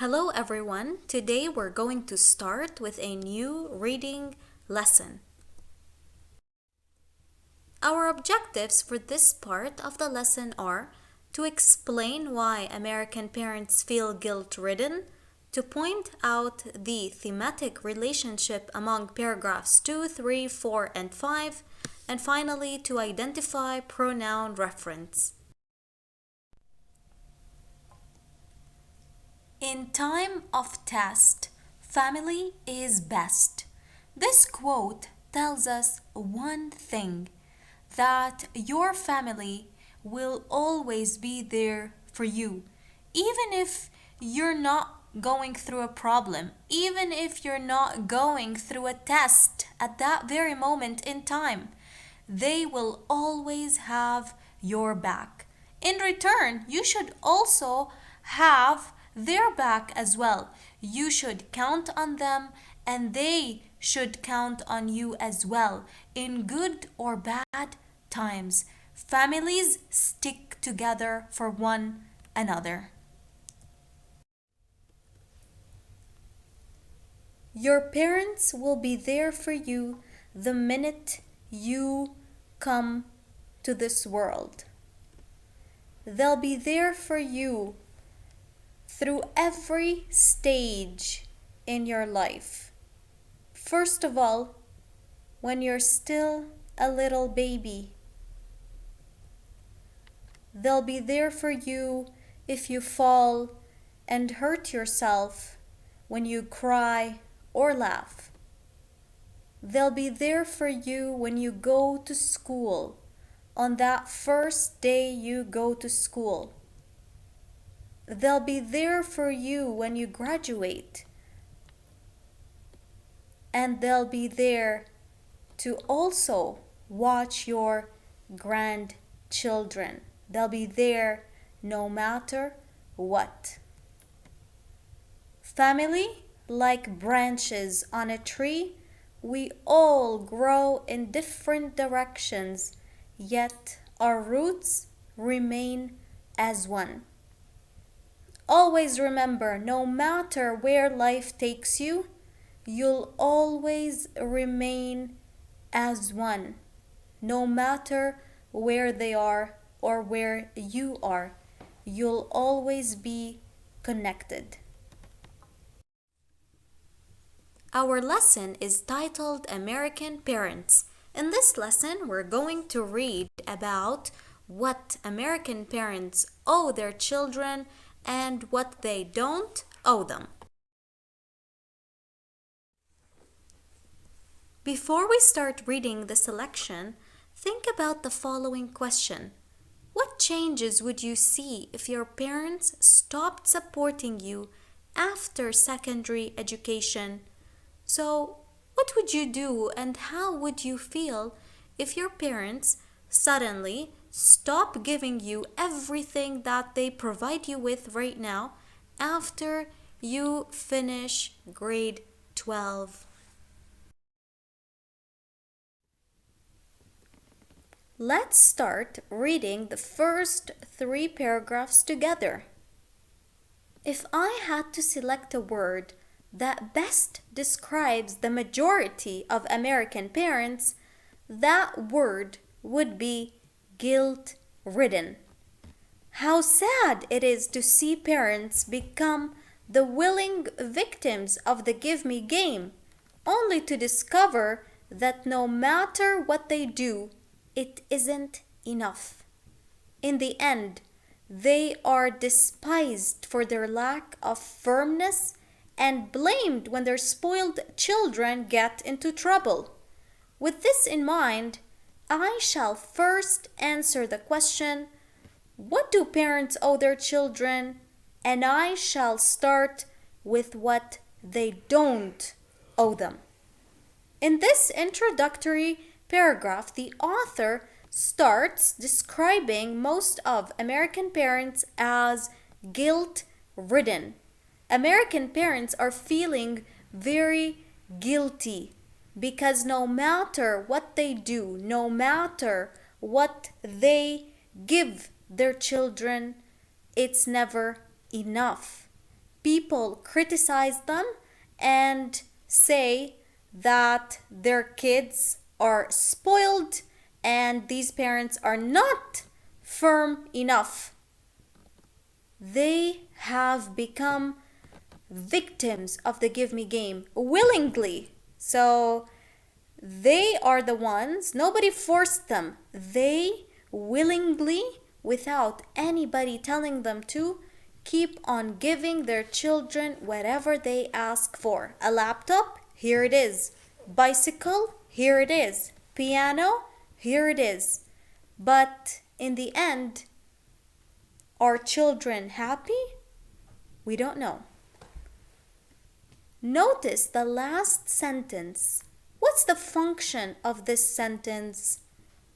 Hello everyone. Today we're going to start with a new reading lesson. Our objectives for this part of the lesson are to explain why American parents feel guilt-ridden, to point out the thematic relationship among paragraphs 2, 3, 4, and 5, and finally to identify pronoun reference. In time of test, family is best. This quote tells us one thing, that your family will always be there for you, even if you're not going through a problem, even if you're not going through a test at that very moment in time. They will always have your back. In return, you should also have their back as well. You should count on them and they should count on you as well in good or bad times. Families stick together for one another. Your parents will be there for you the minute you come to this world. They'll be there for you through every stage in your life. First of all, when you're still a little baby, they'll be there for you if you fall and hurt yourself, when you cry or laugh. They'll be there for you when you go to school, on that first day you go to school. They'll be there for you when you graduate. And they'll be there to also watch your grandchildren. They'll be there no matter what. Family, like branches on a tree, we all grow in different directions, yet our roots remain as one. Always remember, no matter where life takes you, you'll always remain as one, no matter where they are or where you are. You'll always be connected. Our lesson is titled American Parents. In this lesson, we're going to read about what American parents owe their children and what they don't owe them. Before we start reading the selection, think about the following question. What changes would you see if your parents stopped supporting you after secondary education? So, what would you do and how would you feel if your parents suddenly stop giving you everything that they provide you with right now after you finish grade 12? Let's start reading the first 3 paragraphs together. If I had to select a word that best describes the majority of American parents, that word would be guilt-ridden. How sad it is to see parents become the willing victims of the give me game, only to discover that no matter what they do, it isn't enough. In the end, they are despised for their lack of firmness and blamed when their spoiled children get into trouble. With this in mind, I shall first answer the question, what do parents owe their children? And I shall start with what they don't owe them. In this introductory paragraph, the author starts describing most of American parents as guilt-ridden. American parents are feeling very guilty because no matter what they do, no matter what they give their children, it's never enough. people criticize them and say that their kids are spoiled and these parents are not firm enough. They have become victims of the give me game willingly. So they are the ones, nobody forced them. They willingly, without anybody telling them to, keep on giving their children whatever they ask for. A laptop, here it is. Bicycle, here it is. Piano, here it is. But in the end, are children happy? We don't know. Notice the last sentence. What's the function of this sentence?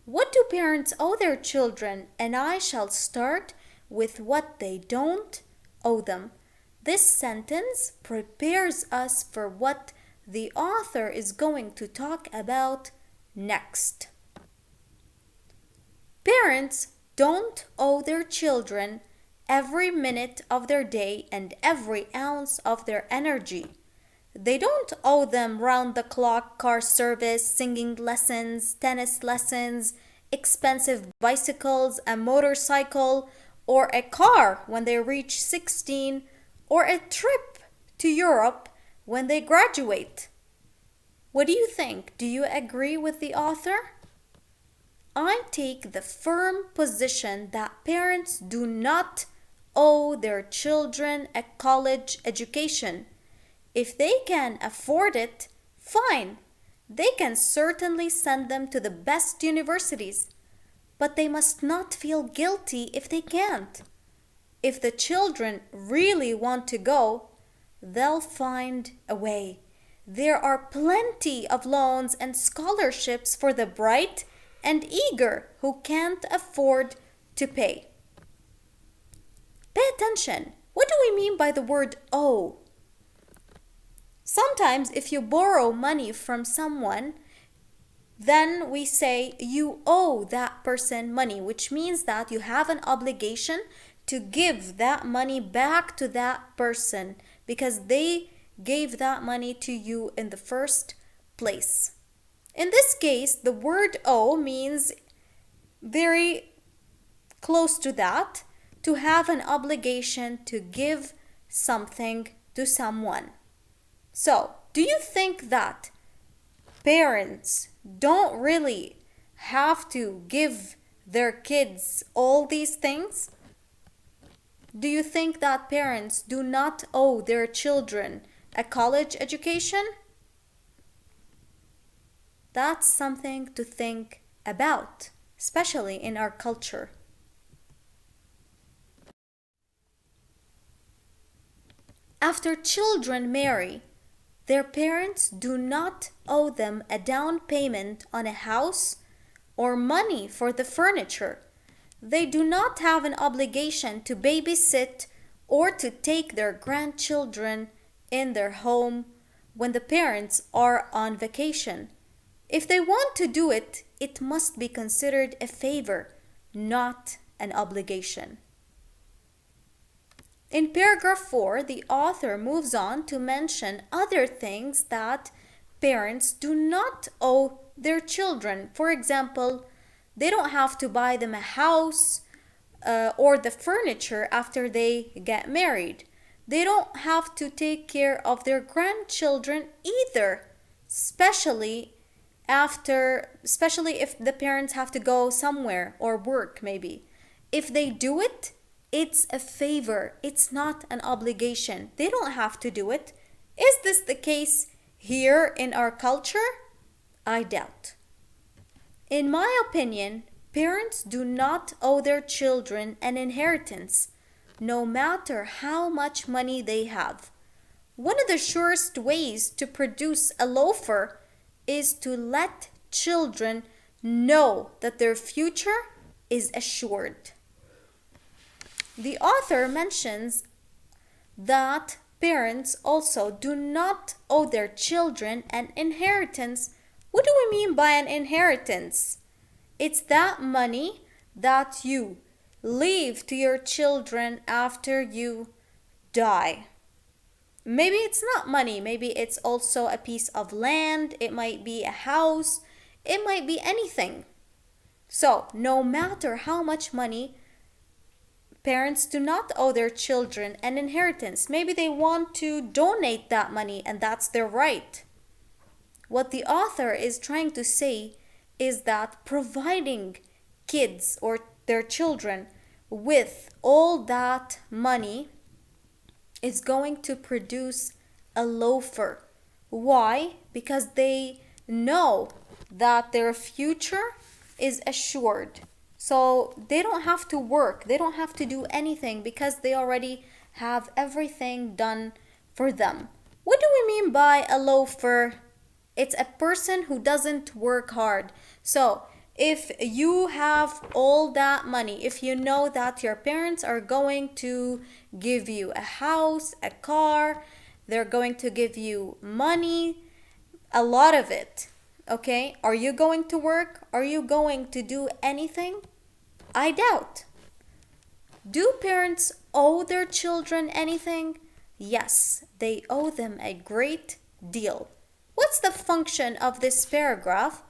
What do parents owe their children? And I shall start with what they don't owe them. This sentence prepares us for what the author is going to talk about next. Parents don't owe their children every minute of their day and every ounce of their energy. They don't owe them round-the-clock car service, singing lessons, tennis lessons, expensive bicycles, a motorcycle, or a car when they reach 16, or a trip to Europe when they graduate. What do you think? Do you agree with the author? I take the firm position that parents do not owe their children a college education. If they can afford it, fine. They can certainly send them to the best universities. But they must not feel guilty if they can't. If the children really want to go, they'll find a way. There are plenty of loans and scholarships for the bright and eager who can't afford to pay. Pay attention. What do we mean by the word owe? Sometimes if you borrow money from someone, then we say you owe that person money, which means that you have an obligation to give that money back to that person because they gave that money to you in the first place. In this case, the word owe means very close to that, to have an obligation to give something to someone. So, do you think that parents don't really have to give their kids all these things? Do you think that parents do not owe their children a college education? That's something to think about, especially in our culture. After children marry, their parents do not owe them a down payment on a house or money for the furniture. They do not have an obligation to babysit or to take their grandchildren in their home when the parents are on vacation. If they want to do it, it must be considered a favor, not an obligation. In paragraph 4, the author moves on to mention other things that parents do not owe their children. For example, they don't have to buy them a house or the furniture after they get married. They don't have to take care of their grandchildren either, especially if the parents have to go somewhere or work maybe. If they do it, it's a favor. It's not an obligation. They don't have to do it. Is this the case here in our culture? I doubt. In my opinion, parents do not owe their children an inheritance, no matter how much money they have. One of the surest ways to produce a loafer is to let children know that their future is assured. The author mentions that parents also do not owe their children an inheritance. What do we mean by an inheritance? It's that money that you leave to your children after you die. Maybe it's not money, maybe it's also a piece of land, it might be a house, it might be anything. So, no matter how much money, parents do not owe their children an inheritance. Maybe they want to donate that money and that's their right. What the author is trying to say is that providing kids or their children with all that money is going to produce a loafer. Why? Because they know that their future is assured. So they don't have to work, they don't have to do anything because they already have everything done for them. What do we mean by a loafer? It's a person who doesn't work hard. So if you have all that money, if you know that your parents are going to give you a house, a car, they're going to give you money, a lot of it, okay? Are you going to work? Are you going to do anything? I doubt. Do parents owe their children anything? Yes, they owe them a great deal. What's the function of this paragraph?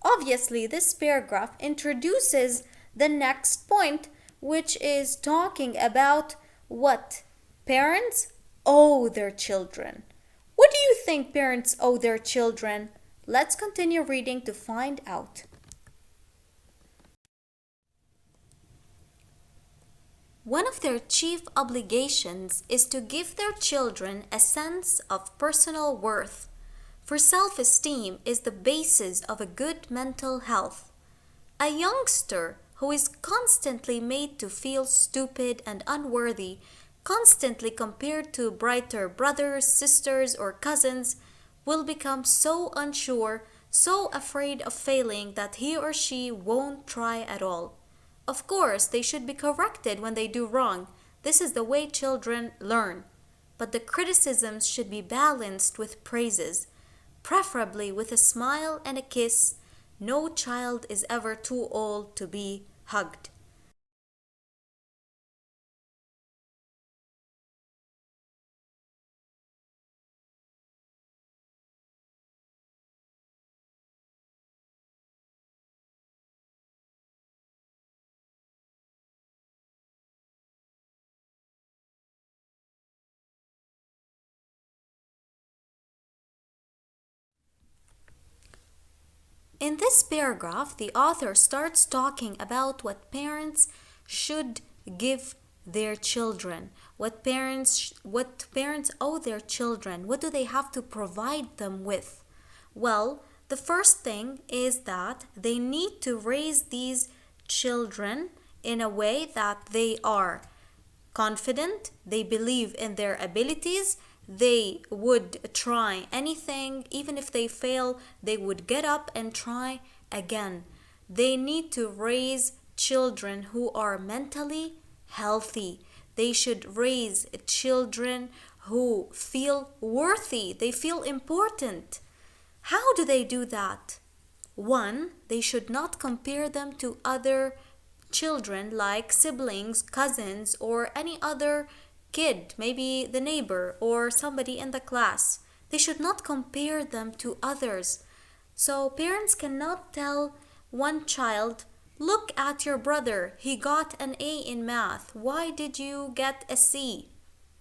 Obviously, this paragraph introduces the next point, which is talking about what parents owe their children. What do you think parents owe their children? Let's continue reading to find out. One of their chief obligations is to give their children a sense of personal worth, for self-esteem is the basis of a good mental health. A youngster who is constantly made to feel stupid and unworthy, constantly compared to brighter brothers, sisters, or cousins, will become so unsure, so afraid of failing that he or she won't try at all. Of course, they should be corrected when they do wrong. This is the way children learn. But the criticisms should be balanced with praises, preferably with a smile and a kiss. No child is ever too old to be hugged. In this paragraph, the author starts talking about what parents should give their children, what parents owe their children, what do they have to provide them with. Well, the first thing is that they need to raise these children in a way that they are confident, they believe in their abilities, they would try anything, even if they fail, they would get up and try again. They need to raise children who are mentally healthy. They should raise children who feel worthy, they feel important. How do they do that? One, they should not compare them to other children like siblings, cousins, or any other kid, maybe the neighbor or somebody in the class. They should not compare them to others. So parents cannot tell one child, look at your brother, he got an A in math. Why did you get a C?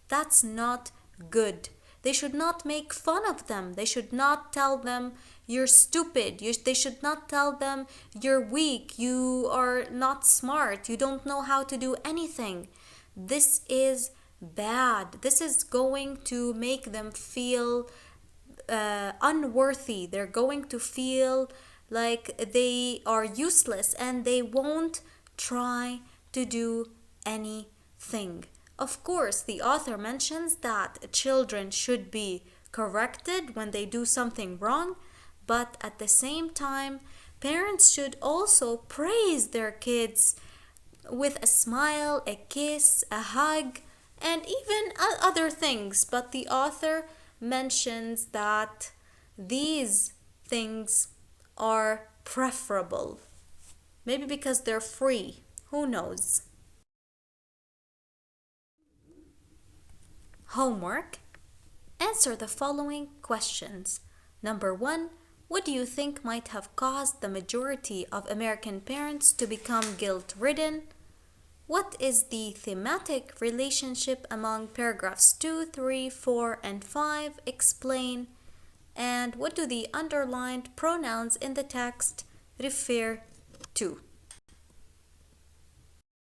That's not good. They should not make fun of them. They should not tell them you're stupid. They should not tell them you're weak, you are not smart, you don't know how to do anything. This is bad. This is going to make them feel unworthy. They're going to feel like they are useless and they won't try to do anything. Of course, the author mentions that children should be corrected when they do something wrong, but at the same time, parents should also praise their kids with a smile, a kiss, a hug, and even other things. But the author mentions that these things are preferable. Maybe because they're free. Who knows? Homework. Answer the following questions. Number 1. What do you think might have caused the majority of American parents to become guilt-ridden? What is the thematic relationship among paragraphs 2, 3, 4, and 5? Explain. And what do the underlined pronouns in the text refer to?